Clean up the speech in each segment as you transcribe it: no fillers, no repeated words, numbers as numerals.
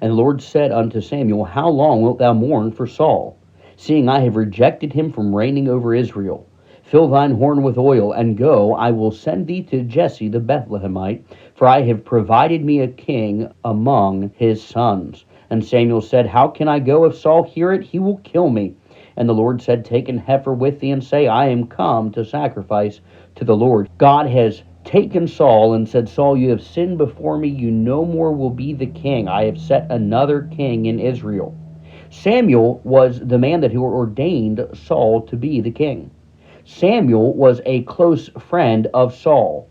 And the Lord said unto Samuel, How long wilt thou mourn for Saul, seeing I have rejected him from reigning over Israel? Fill thine horn with oil, and go, I will send thee to Jesse the Bethlehemite, for I have provided me a king among his sons. And Samuel said, How can I go? If Saul hear it, he will kill me. And the Lord said, Take an heifer with thee, and say, I am come to sacrifice to the Lord. God has taken Saul and said, Saul, you have sinned before me. You no more will be the king. I have set another king in Israel. Samuel was the man that who ordained Saul to be the king. Samuel was a close friend of Saul.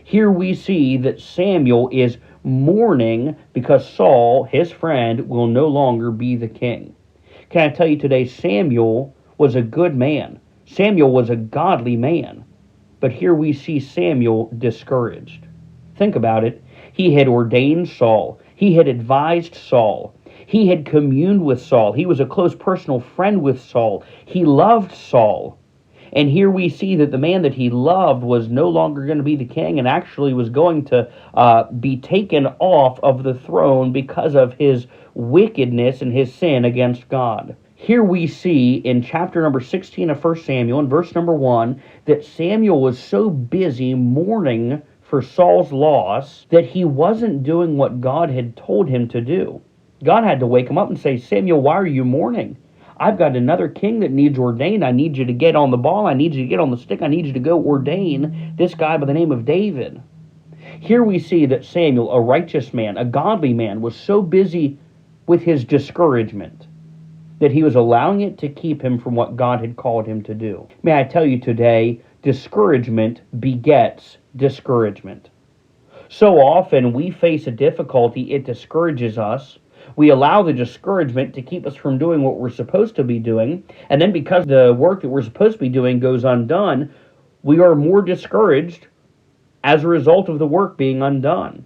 Here we see that Samuel is mourning because Saul, his friend, will no longer be the king. Can I tell you today, Samuel was a good man. Samuel was a godly man. But here we see Samuel discouraged. Think about it. He had ordained Saul. He had advised Saul. He had communed with Saul. He was a close personal friend with Saul. He loved Saul. And here we see that the man that he loved was no longer going to be the king and actually was going to be taken off of the throne because of his wickedness and his sin against God. Here we see in chapter number 16 of 1 Samuel, in verse number 1, that Samuel was so busy mourning for Saul's loss that he wasn't doing what God had told him to do. God had to wake him up and say, Samuel, why are you mourning? I've got another king that needs ordained. I need you to get on the ball. I need you to get on the stick. I need you to go ordain this guy by the name of David. Here we see that Samuel, a righteous man, a godly man, was so busy with his discouragement that he was allowing it to keep him from what God had called him to do. May I tell you today, discouragement begets discouragement. So often we face a difficulty, it discourages us. We allow the discouragement to keep us from doing what we're supposed to be doing, and then because the work that we're supposed to be doing goes undone, we are more discouraged as a result of the work being undone.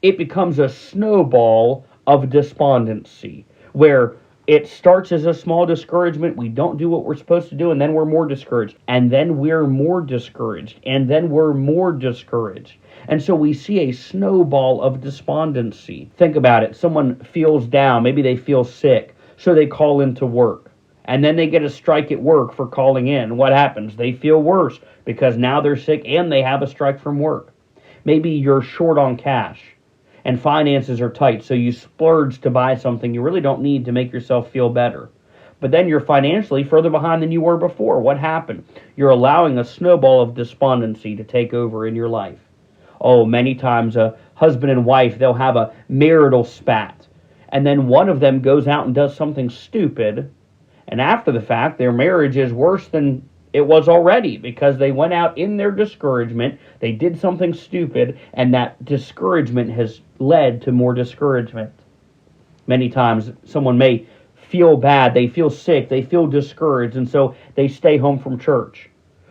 It becomes a snowball of despondency, where it starts as a small discouragement, we don't do what we're supposed to do, and then we're more discouraged, and then we're more discouraged, and then we're more discouraged. And so we see a snowball of despondency. Think about it. Someone feels down. Maybe they feel sick. So they call into work. And then they get a strike at work for calling in. What happens? They feel worse because now they're sick and they have a strike from work. Maybe you're short on cash and finances are tight, so you splurge to buy something you really don't need to make yourself feel better. But then you're financially further behind than you were before. What happened? You're allowing a snowball of despondency to take over in your life. Oh, many times a husband and wife, they'll have a marital spat. And then one of them goes out and does something stupid. And after the fact, their marriage is worse than it was already because they went out in their discouragement. They did something stupid. And that discouragement has led to more discouragement. Many times someone may feel bad. They feel sick. They feel discouraged. And so they stay home from church.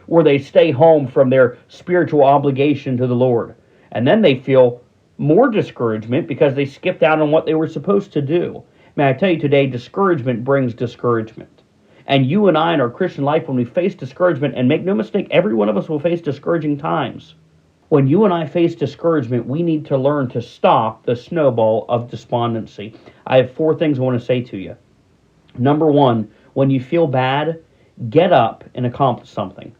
Or they stay home from their spiritual obligation to the Lord. And then they feel more discouragement because they skipped out on what they were supposed to do. May I tell you today, discouragement brings discouragement. And you and I in our Christian life, when we face discouragement, and make no mistake, every one of us will face discouraging times. When you and I face discouragement, we need to learn to stop the snowball of despondency. I have 4 things I want to say to you. Number 1, when you feel bad, get up and accomplish something.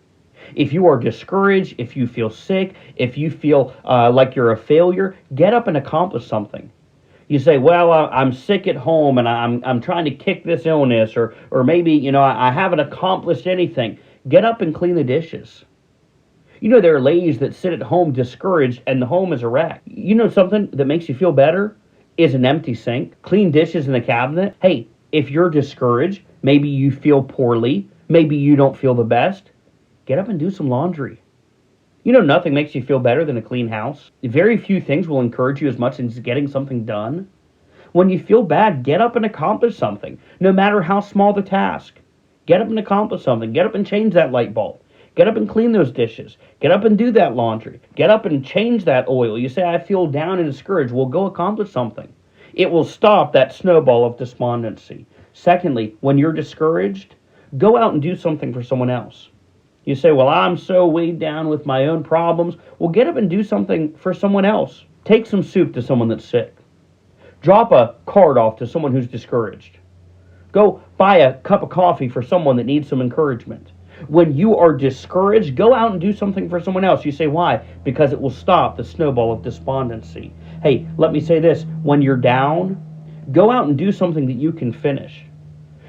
If you are discouraged, if you feel sick, if you feel like you're a failure, get up and accomplish something. You say, well, I'm sick at home and I'm trying to kick this illness, or maybe, I haven't accomplished anything. Get up and clean the dishes. There are ladies that sit at home discouraged and the home is a wreck. Something that makes you feel better is an empty sink, clean dishes in the cabinet. Hey, if you're discouraged, maybe you feel poorly, maybe you don't feel the best, get up and do some laundry. Nothing makes you feel better than a clean house. Very few things will encourage you as much as getting something done. When you feel bad, get up and accomplish something, no matter how small the task. Get up and accomplish something. Get up and change that light bulb. Get up and clean those dishes. Get up and do that laundry. Get up and change that oil. You say, I feel down and discouraged. Well, go accomplish something. It will stop that snowball of despondency. Secondly, when you're discouraged, go out and do something for someone else. You say, well, I'm so weighed down with my own problems. Well, get up and do something for someone else. Take some soup to someone that's sick. Drop a card off to someone who's discouraged. Go buy a cup of coffee for someone that needs some encouragement. When you are discouraged, go out and do something for someone else. You say, why? Because it will stop the snowball of despondency. Hey, let me say this. When you're down, go out and do something that you can finish.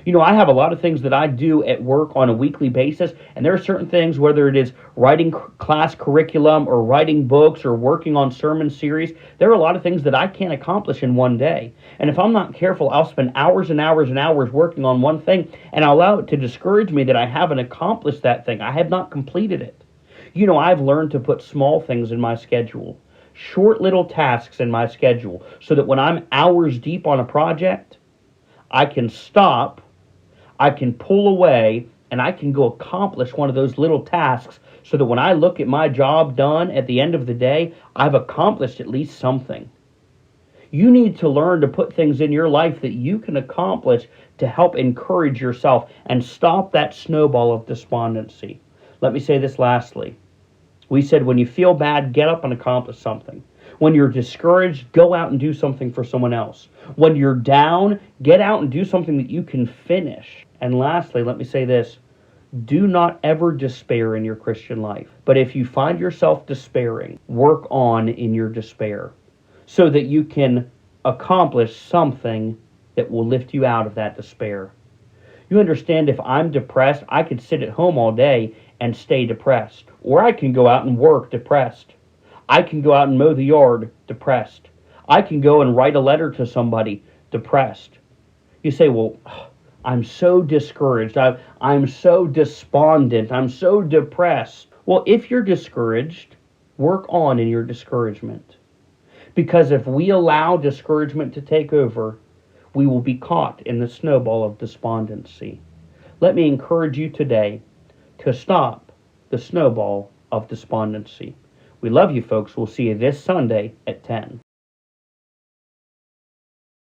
You know, I have a lot of things that I do at work on a weekly basis, and there are certain things, whether it is writing class curriculum or writing books or working on sermon series, there are a lot of things that I can't accomplish in one day. And if I'm not careful, I'll spend hours and hours and hours working on one thing, and I'll allow it to discourage me that I haven't accomplished that thing. I have not completed it. You know, I've learned to put small things in my schedule, short little tasks in my schedule, so that when I'm hours deep on a project, I can stop, I can pull away, and I can go accomplish one of those little tasks so that when I look at my job done at the end of the day, I've accomplished at least something. You need to learn to put things in your life that you can accomplish to help encourage yourself and stop that snowball of despondency. Let me say this lastly. We said when you feel bad, get up and accomplish something. When you're discouraged, go out and do something for someone else. When you're down, get out and do something that you can finish. And lastly, let me say this. Do not ever despair in your Christian life. But if you find yourself despairing, work on in your despair so that you can accomplish something that will lift you out of that despair. You understand, if I'm depressed, I could sit at home all day and stay depressed. Or I can go out and work depressed. I can go out and mow the yard depressed. I can go and write a letter to somebody depressed. You say, well, I'm so discouraged. I'm so despondent. I'm so depressed. Well, if you're discouraged, work on in your discouragement. Because if we allow discouragement to take over, we will be caught in the snowball of despondency. Let me encourage you today to stop the snowball of despondency. We love you, folks. We'll see you this Sunday at 10.